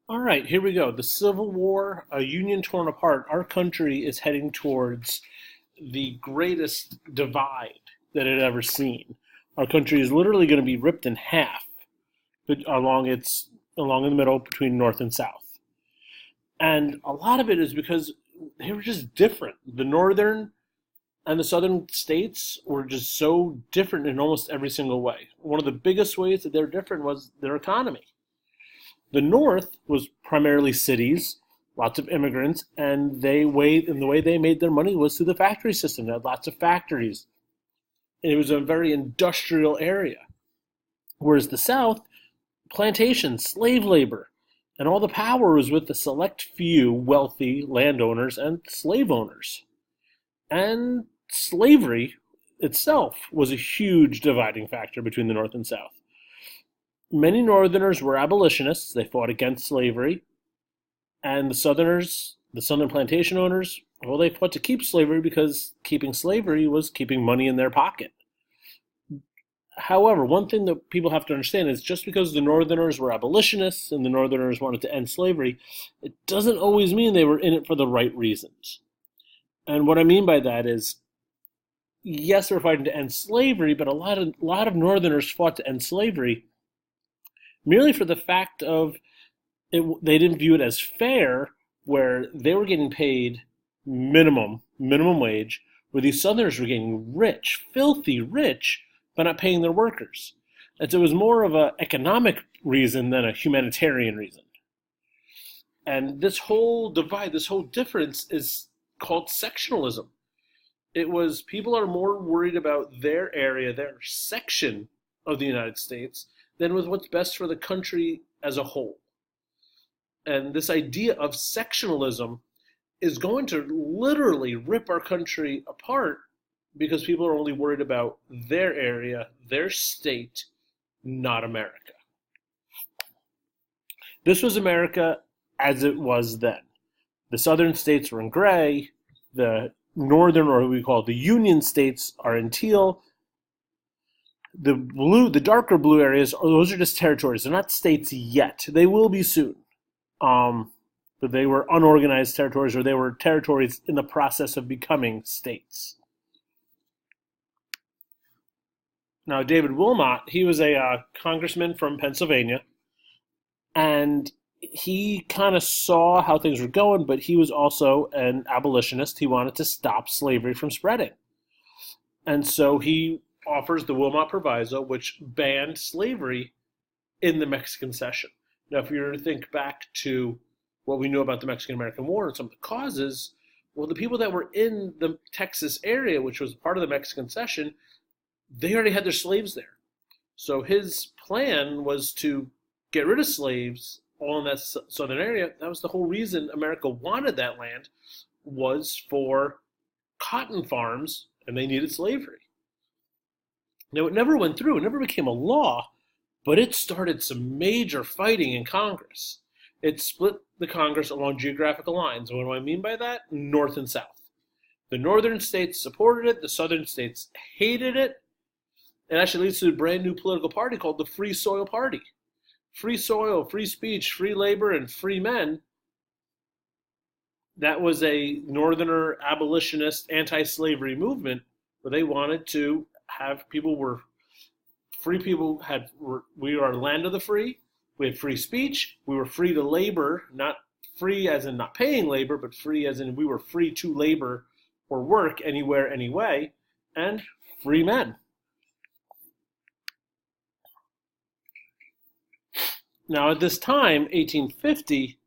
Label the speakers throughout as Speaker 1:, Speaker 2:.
Speaker 1: All right, here we go. The Civil War, a union torn apart. Our country is heading towards the greatest divide that it had ever seen. Our country is literally going to be ripped in half along in the middle between North and South. And a lot of it is because they were just different. The northern and the southern states were just so different in almost every single way. One of the biggest ways that they're different was their economy. The North was primarily cities, lots of immigrants, and the way they made their money was through the factory system. They had lots of factories. And it was a very industrial area. Whereas the South, plantations, slave labor, and all the power was with the select few wealthy landowners and slave owners. And slavery itself was a huge dividing factor between the North and South. Many Northerners were abolitionists. They fought against slavery. And the Southern plantation owners, well, they fought to keep slavery because keeping slavery was keeping money in their pocket. However, one thing that people have to understand is just because the Northerners were abolitionists and the Northerners wanted to end slavery, it doesn't always mean they were in it for the right reasons. And what I mean by that is, yes, they're fighting to end slavery, but a lot of Northerners fought to end slavery merely for the fact of they didn't view it as fair, where they were getting paid minimum wage, where these Southerners were getting rich, filthy rich, by not paying their workers. And so it was more of an economic reason than a humanitarian reason. And this whole divide, this whole difference is called sectionalism. It was people are more worried about their area, their section of the United States, than with what's best for the country as a whole. And this idea of sectionalism is going to literally rip our country apart because people are only worried about their area, their state, not America. This was America as it was then. The southern states were in gray, the northern, or what we call the Union states, are in teal. The darker blue areas, those are just territories. They're not states yet. They will be soon. But they were unorganized territories, or they were territories in the process of becoming states. Now, David Wilmot, he was a congressman from Pennsylvania, and he kind of saw how things were going, but he was also an abolitionist. He wanted to stop slavery from spreading. And so he offers the Wilmot Proviso, which banned slavery in the Mexican Cession. Now, if you were to think back to what we knew about the Mexican-American War and some of the causes, well, the people that were in the Texas area, which was part of the Mexican Cession, they already had their slaves there. So his plan was to get rid of slaves all in that southern area. That was the whole reason America wanted that land, was for cotton farms, and they needed slavery. Now, it never went through. It never became a law, but it started some major fighting in Congress. It split the Congress along geographical lines. What do I mean by that? North and South. The northern states supported it. The southern states hated it. It actually leads to a brand new political party called the Free Soil Party. Free soil, free speech, free labor, and free men. That was a northerner abolitionist anti-slavery movement where they wanted to have we are land of the free. We had free speech. We were free to labor, not free as in not paying labor, but free as in we were free to labor or work anywhere, anyway, and free men. Now, at this time, 1850,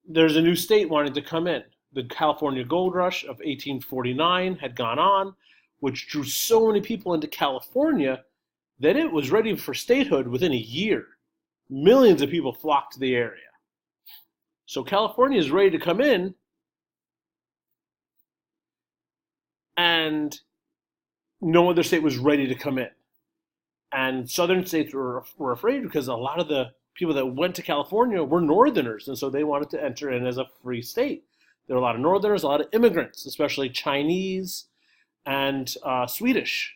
Speaker 1: there's a new state wanting to come in. The California Gold Rush of 1849 had gone on, which drew so many people into California that it was ready for statehood within a year. Millions of people flocked to the area. So California is ready to come in, and no other state was ready to come in. And southern states were afraid because a lot of the people that went to California were northerners, and so they wanted to enter in as a free state. There were a lot of northerners, a lot of immigrants, especially Chinese and Swedish.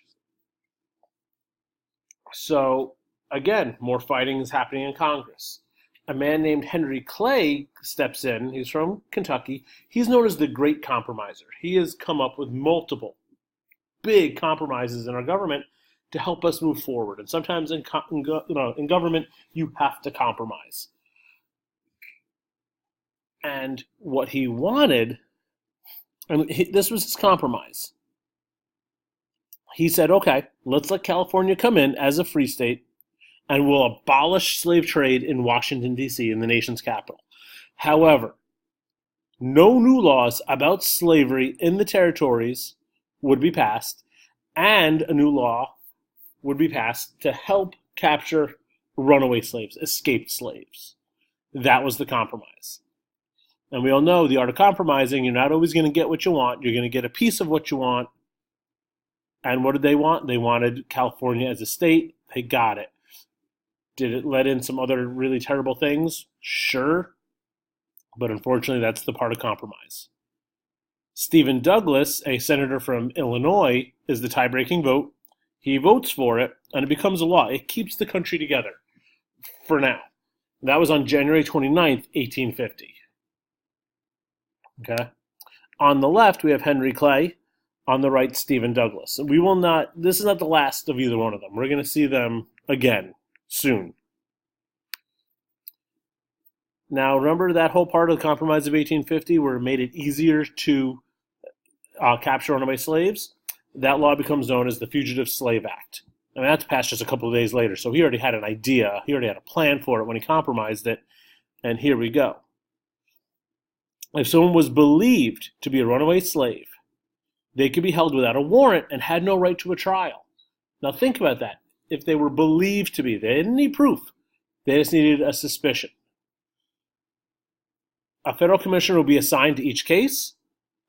Speaker 1: So, again, more fighting is happening in Congress. a man named Henry Clay steps in. He's from Kentucky. He's known as the Great Compromiser. He has come up with multiple big compromises in our government to help us move forward. And sometimes in government, you have to compromise. And what he wanted, and this was his compromise. He said, okay, let's let California come in as a free state, and we'll abolish slave trade in Washington, D.C., in the nation's capital. However, no new laws about slavery in the territories would be passed, and a new law would be passed to help capture runaway slaves, escaped slaves. That was the compromise. And we all know the art of compromising, you're not always going to get what you want. You're going to get a piece of what you want. And what did they want? They wanted California as a state. They got it. Did it let in some other really terrible things? Sure. But unfortunately, that's the part of compromise. Stephen Douglas, a senator from Illinois, is the tie-breaking vote. He votes for it, and it becomes a law. It keeps the country together for now. That was on January 29th, 1850. Okay. On the left, we have Henry Clay. On the right, Stephen Douglas. This is not the last of either one of them. We're going to see them again soon. Now, remember that whole part of the Compromise of 1850 where it made it easier to capture runaway slaves? That law becomes known as the Fugitive Slave Act. And that's passed just a couple of days later. So he already had an idea. He already had a plan for it when he compromised it. And here we go. If someone was believed to be a runaway slave, they could be held without a warrant and had no right to a trial. Now think about that. If they were believed to be, they didn't need proof. They just needed a suspicion. A federal commissioner would be assigned to each case.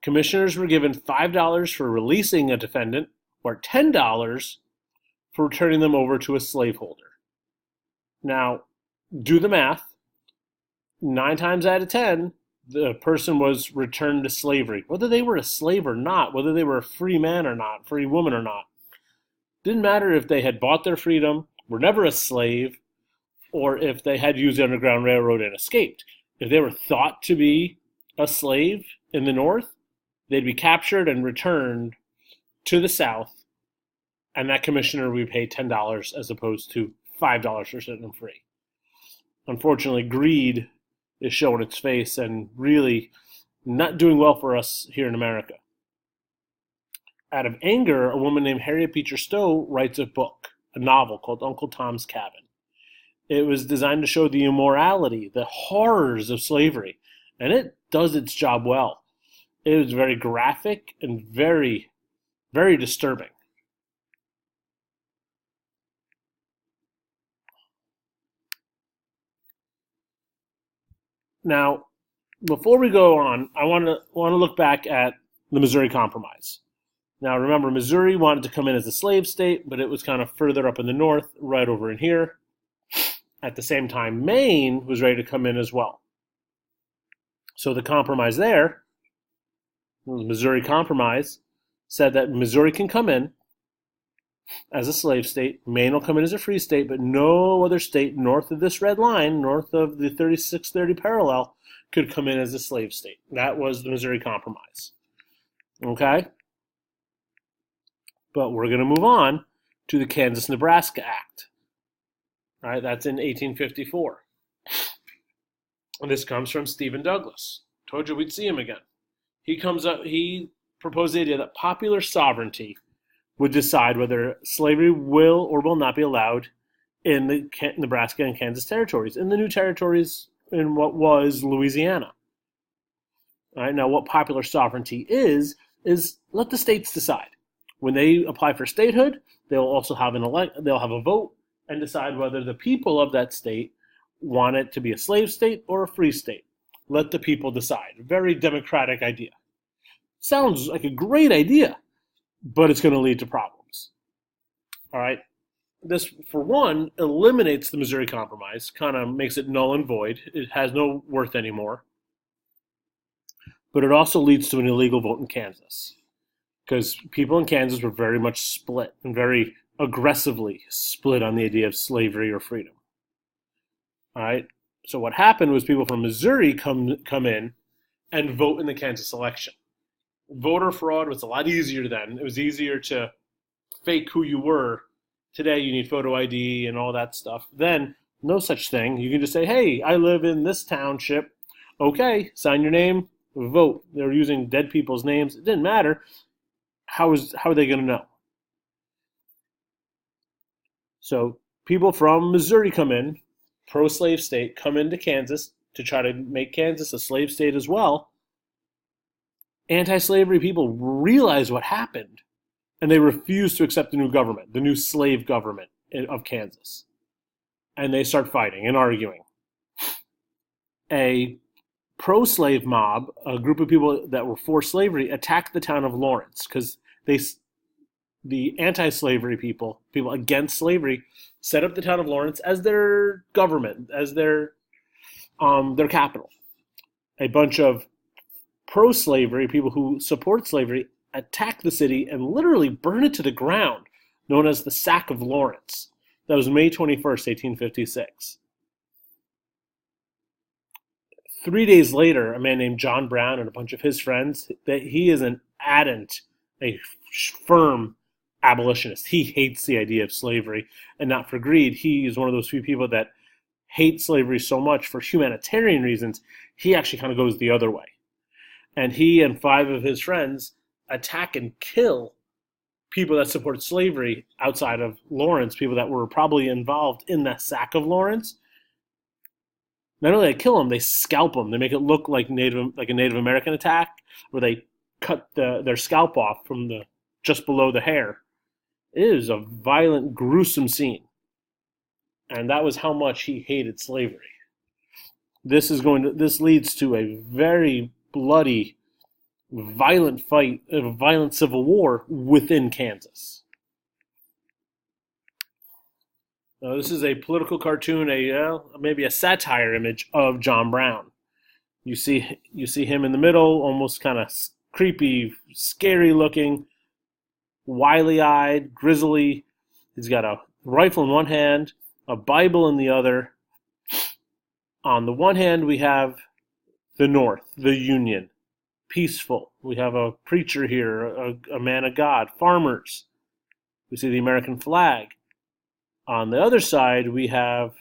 Speaker 1: Commissioners were given $5 for releasing a defendant or $10 for turning them over to a slaveholder. Now, do the math. 9 times out of 10, the person was returned to slavery. Whether they were a slave or not, whether they were a free man or not, free woman or not. Didn't matter if they had bought their freedom, were never a slave, or if they had used the Underground Railroad and escaped. If they were thought to be a slave in the North, they'd be captured and returned to the South, and that commissioner would pay $10 as opposed to $5 for setting them free. Unfortunately, greed is showing its face and really not doing well for us here in America. Out of anger, a woman named Harriet Beecher Stowe writes a book, a novel called Uncle Tom's Cabin. It was designed to show the immorality, the horrors of slavery, and it does its job well. It was very graphic and very, very disturbing. Now, before we go on, I want to look back at the Missouri Compromise. Now, remember, Missouri wanted to come in as a slave state, but it was kind of further up in the north, right over in here. At the same time, Maine was ready to come in as well. So the compromise there, the Missouri Compromise, said that Missouri can come in as a slave state, Maine will come in as a free state, but no other state north of this red line, north of the 3630 parallel, could come in as a slave state. That was the Missouri Compromise. Okay? But we're going to move on to the Kansas-Nebraska Act. All right, that's in 1854. And this comes from Stephen Douglas. Told you we'd see him again. He proposed the idea that popular sovereignty would decide whether slavery will or will not be allowed in the Nebraska and Kansas territories, in the new territories in what was Louisiana. All right, now what popular sovereignty is let the states decide. When they apply for statehood, they'll also have they'll have a vote and decide whether the people of that state want it to be a slave state or a free state. Let the people decide. Very democratic idea. Sounds like a great idea, but it's going to lead to problems. All right. This, for one, eliminates the Missouri Compromise, kind of makes it null and void. It has no worth anymore. But it also leads to an illegal vote in Kansas, because people in Kansas were very much split and very aggressively split on the idea of slavery or freedom. All right. So what happened was people from Missouri come in and vote in the Kansas election. Voter fraud was a lot easier then. It was easier to fake who you were. Today you need photo ID and all that stuff. Then no such thing. You can just say, hey, I live in this township. Okay, sign your name, vote. They were using dead people's names. It didn't matter. How are they going to know? So people from Missouri come in, pro-slave state, come into Kansas to try to make Kansas a slave state as well. Anti-slavery people realize what happened, and they refuse to accept the new government, the new slave government of Kansas. And they start fighting and arguing. A pro-slave mob, a group of people that were for slavery, attacked the town of Lawrence because the anti-slavery people against slavery, set up the town of Lawrence as their government, as their capital. A bunch of pro-slavery people who support slavery attack the city and literally burn it to the ground, known as the Sack of Lawrence. That was May 21st, 1856. 3 days later, a man named John Brown and a bunch of his friends, he is an ardent, a firm abolitionist. He hates the idea of slavery, and not for greed. He is one of those few people that hate slavery so much for humanitarian reasons, he actually kind of goes the other way. And he and 5 of his friends attack and kill people that support slavery outside of Lawrence, people that were probably involved in the sack of Lawrence. Not only they kill them, they scalp them. They make it look like a Native American attack, where they cut their scalp off from just below the hair. It is a violent, gruesome scene, and that was how much he hated slavery. This leads to a very bloody, violent fight, a violent civil war within Kansas. Now, this is a political cartoon, maybe a satire image of John Brown. You see him in the middle, almost kind of creepy, scary looking, wily-eyed, grizzly. He's got a rifle in one hand, a Bible in the other. On the one hand, we have the North, the Union, peaceful. We have a preacher here, a man of God, farmers. We see the American flag. On the other side, we have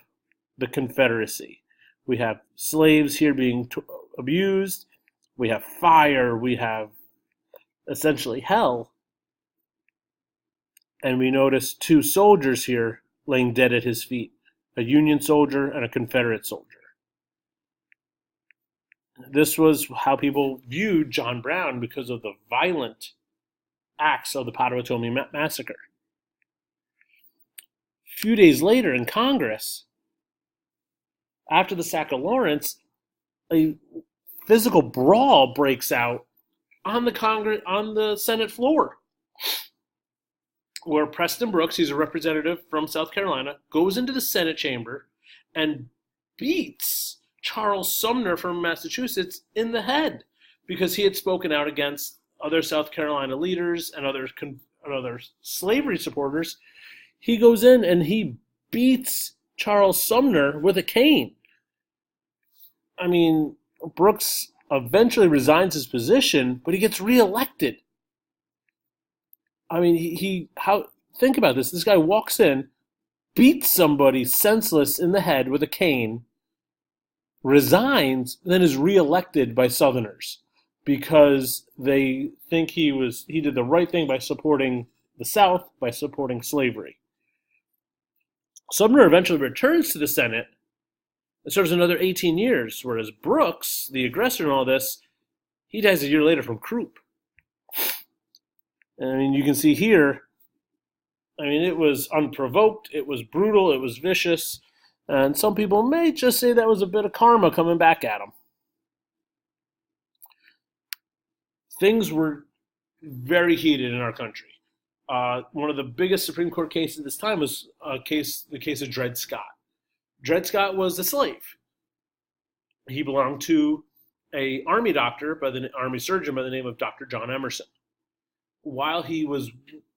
Speaker 1: the Confederacy. We have slaves here being abused. We have fire. We have essentially hell. And we notice 2 soldiers here laying dead at his feet, a Union soldier and a Confederate soldier. This was how people viewed John Brown because of the violent acts of the Potawatomi Massacre. A few days later in Congress, after the sack of Lawrence, a physical brawl breaks out on the Senate floor, where Preston Brooks, he's a representative from South Carolina, goes into the Senate chamber and beats Charles Sumner from Massachusetts in the head because he had spoken out against other South Carolina leaders and other slavery supporters. He goes in and he beats Charles Sumner with a cane. I mean, Brooks eventually resigns his position, but he gets reelected. I mean, think about this. This guy walks in, beats somebody senseless in the head with a cane, resigns, and then is reelected by Southerners because they think he did the right thing by supporting the South, by supporting slavery. Sumner eventually returns to the Senate and serves another 18 years, whereas Brooks, the aggressor in all this, he dies a year later from croup. I mean, you can see here, it was unprovoked, it was brutal, it was vicious, and some people may just say that was a bit of karma coming back at him. Things were very heated in our country. One of the biggest Supreme Court cases at this time was the case of Dred Scott. Dred Scott was a slave. He belonged to an army surgeon by the name of Dr. John Emerson. While he was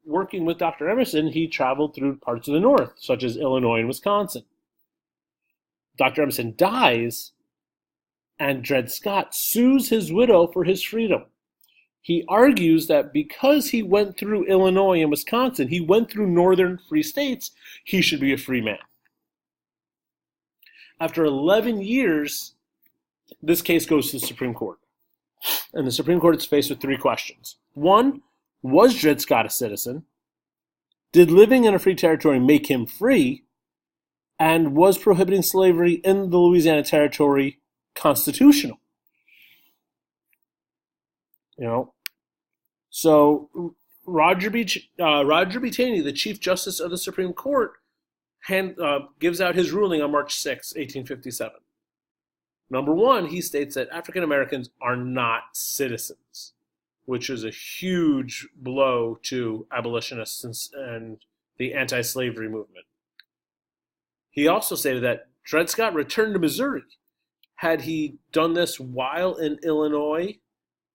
Speaker 1: working with Dr. Emerson, he traveled through parts of the North, such as Illinois and Wisconsin. Dr. Emerson dies, and Dred Scott sues his widow for his freedom. He argues that because he went through Illinois and Wisconsin, he went through northern free states, he should be a free man. After 11 years, this case goes to the Supreme Court. And the Supreme Court is faced with three questions. One, was Dred Scott a citizen? Did living in a free territory make him free? And was prohibiting slavery in the Louisiana Territory constitutional? So Roger B. Taney, the Chief Justice of the Supreme Court, gives out his ruling on March 6, 1857. Number one, he states that African Americans are not citizens, which is a huge blow to abolitionists and the anti-slavery movement. He also stated that Dred Scott returned to Missouri. Had he done this while in Illinois,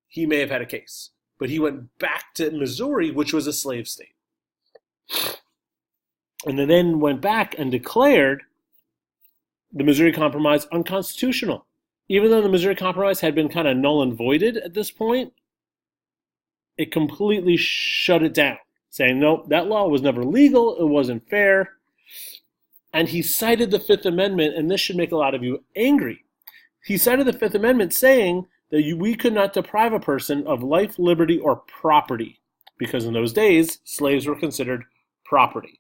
Speaker 1: he may have had a case. But he went back to Missouri, which was a slave state. And then went back and declared the Missouri Compromise unconstitutional. Even though the Missouri Compromise had been kind of null and voided at this point, it completely shut it down, saying, no, that law was never legal, it wasn't fair. And he cited the Fifth Amendment, and this should make a lot of you angry. He cited the Fifth Amendment saying that we could not deprive a person of life, liberty, or property, because in those days, slaves were considered property.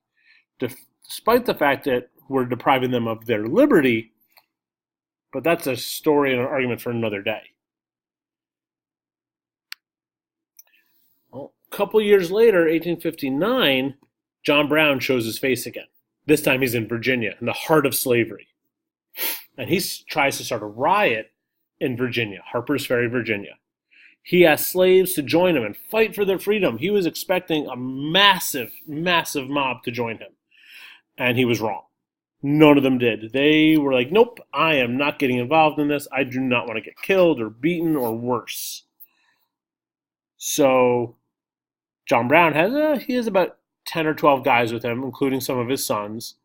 Speaker 1: Despite the fact that we're depriving them of their liberty, but that's a story and an argument for another day. Well, a couple years later, 1859, John Brown shows his face again. This time he's in Virginia, in the heart of slavery. And he tries to start a riot in Virginia, Harper's Ferry, Virginia. He asked slaves to join him and fight for their freedom. He was expecting a massive, massive mob to join him. And he was wrong. None of them did. They were like, nope, I am not getting involved in this. I do not want to get killed or beaten or worse. So John Brown has about 10 or 12 guys with him, including some of his sons.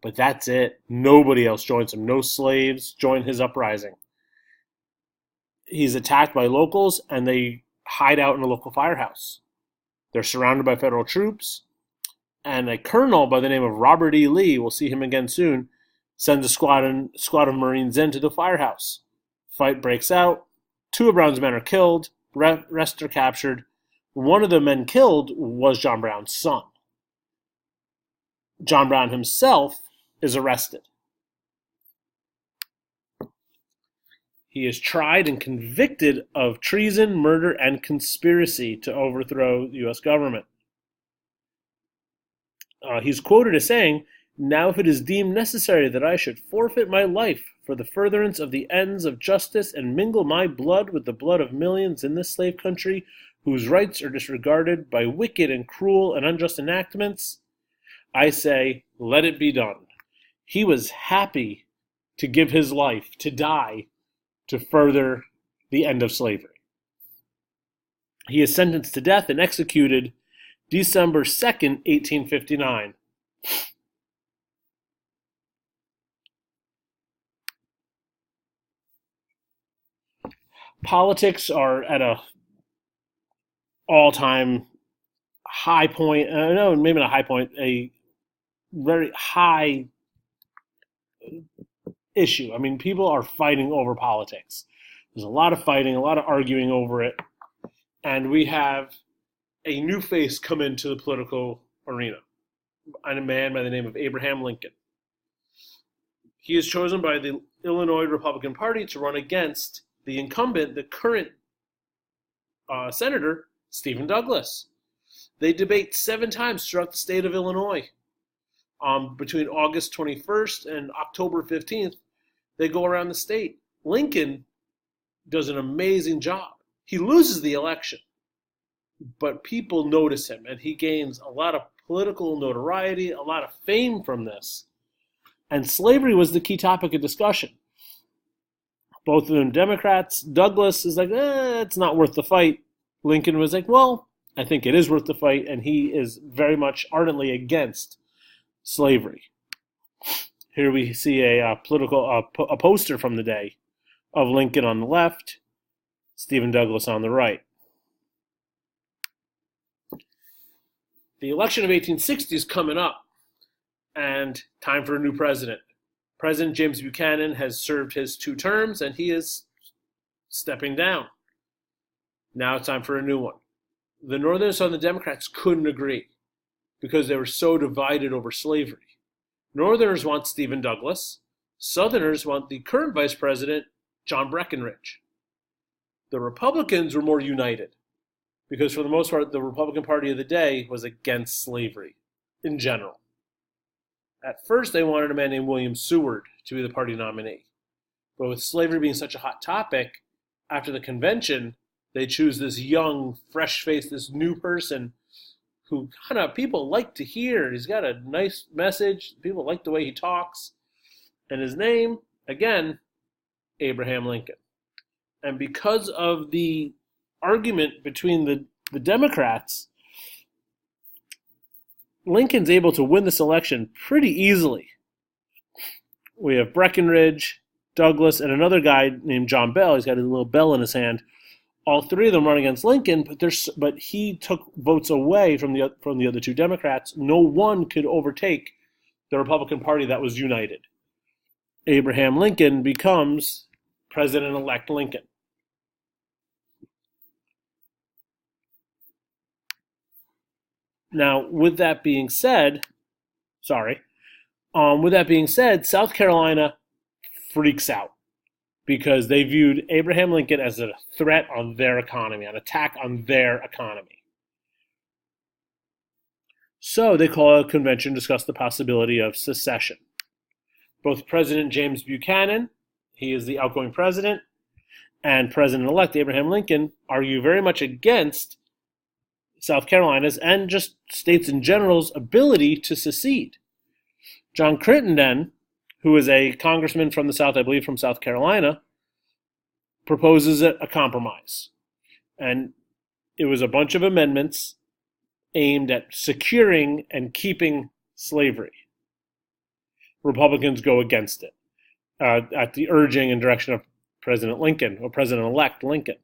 Speaker 1: But that's it. Nobody else joins him. No slaves join his uprising. He's attacked by locals, and they hide out in a local firehouse. They're surrounded by federal troops, and a colonel by the name of Robert E. Lee, we'll see him again soon, sends a squad of Marines into the firehouse. Fight breaks out. Two of Brown's men are killed. Rest are captured. One of the men killed was John Brown's son. John Brown himself is arrested. He is tried and convicted of treason, murder, and conspiracy to overthrow the U.S. government. He's quoted as saying, "Now if it is deemed necessary that I should forfeit my life for the furtherance of the ends of justice and mingle my blood with the blood of millions in this slave country whose rights are disregarded by wicked and cruel and unjust enactments, I say, let it be done." He was happy to give his life, to die, to further the end of slavery. He is sentenced to death and executed December 2nd, 1859. Politics are at a all-time high point. No, maybe not a high point, a very high issue. I mean, people are fighting over politics. There's a lot of fighting, a lot of arguing over it. And we have a new face come into the political arena, a man by the name of Abraham Lincoln. He is chosen by the Illinois Republican Party to run against the incumbent, the current Senator, Stephen Douglas. They debate 7 times throughout the state of Illinois. Between August 21st and October 15th, they go around the state. Lincoln does an amazing job. He loses the election, but people notice him, and he gains a lot of political notoriety, a lot of fame from this. And slavery was the key topic of discussion. Both of them Democrats. Douglas is like, it's not worth the fight. Lincoln was like, well, I think it is worth the fight, and he is very much ardently against slavery. Here we see a poster from the day of Lincoln on the left, Stephen Douglas on the right. The election of 1860 is coming up, and time for a new president. President James Buchanan has served his 2 terms, and he is stepping down. Now it's time for a new one. The Northerners and the Democrats couldn't agree because they were so divided over slavery. Northerners want Stephen Douglas. Southerners want the current Vice President, John Breckinridge. The Republicans were more united because, for the most part, the Republican Party of the day was against slavery in general. At first, they wanted a man named William Seward to be the party nominee. But with slavery being such a hot topic, after the convention, they choose this young, fresh-faced, this new person who kind of people like to hear. He's got a nice message. People like the way he talks. And his name, again, Abraham Lincoln. And because of the argument between the Democrats, Lincoln's able to win this election pretty easily. We have Breckinridge, Douglas, and another guy named John Bell. He's got a little bell in his hand. All 3 of them run against Lincoln, but he took votes away from the other 2 Democrats. No one could overtake the Republican Party that was united. Abraham Lincoln becomes President-elect Lincoln. Now, with that being said, South Carolina freaks out because they viewed Abraham Lincoln as a threat on their economy, an attack on their economy. So they call a convention to discuss the possibility of secession. Both President James Buchanan, he is the outgoing president, and President-elect Abraham Lincoln argue very much against South Carolina's and just states in general's ability to secede. John Crittenden, who is a congressman from the South, I believe from South Carolina, proposes a compromise. And it was a bunch of amendments aimed at securing and keeping slavery. Republicans go against it at the urging and direction of President Lincoln, or President-elect Lincoln.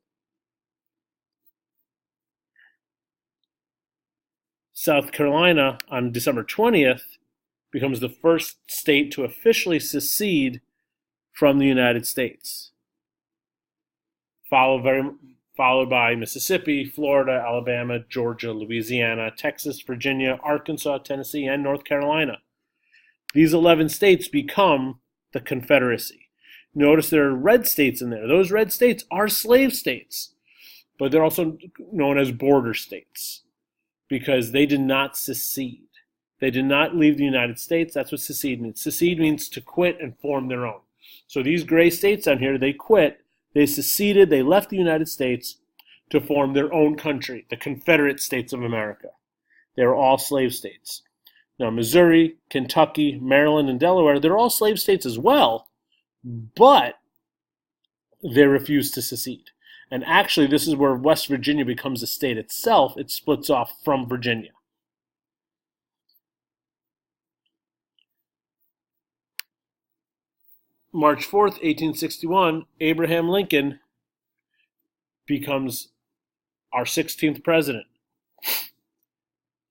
Speaker 1: South Carolina, on December 20th, becomes the first state to officially secede from the United States, followed by Mississippi, Florida, Alabama, Georgia, Louisiana, Texas, Virginia, Arkansas, Tennessee, and North Carolina. These 11 states become the Confederacy. Notice there are red states in there. Those red states are slave states, but they're also known as border states because they did not secede. They did not leave the United States. That's what secede means. Secede means to quit and form their own. So these gray states down here, they quit, they seceded, they left the United States to form their own country, the Confederate States of America. They were all slave states. Now, Missouri, Kentucky, Maryland, and Delaware, they're all slave states as well, but they refused to secede. And actually, this is where West Virginia becomes a state itself. It splits off from Virginia. March 4th, 1861, Abraham Lincoln becomes our 16th president.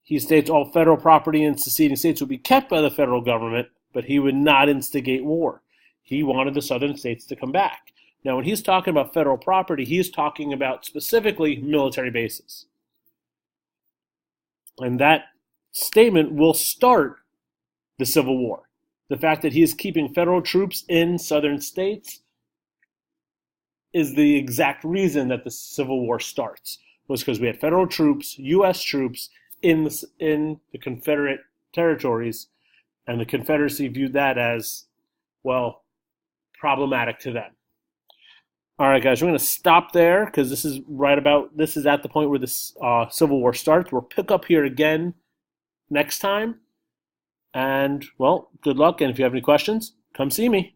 Speaker 1: He states all federal property in seceding states would be kept by the federal government, but he would not instigate war. He wanted the southern states to come back. Now, when he's talking about federal property, he's talking about specifically military bases. And that statement will start the Civil War. The fact that he is keeping federal troops in southern states is the exact reason that the Civil War starts, was because we had federal troops, U.S. troops, in the Confederate territories, and the Confederacy viewed that as, well, problematic to them. All right, guys, we're going to stop there because this is at the point where this Civil War starts. We'll pick up here again next time. And, well, good luck. And if you have any questions, come see me.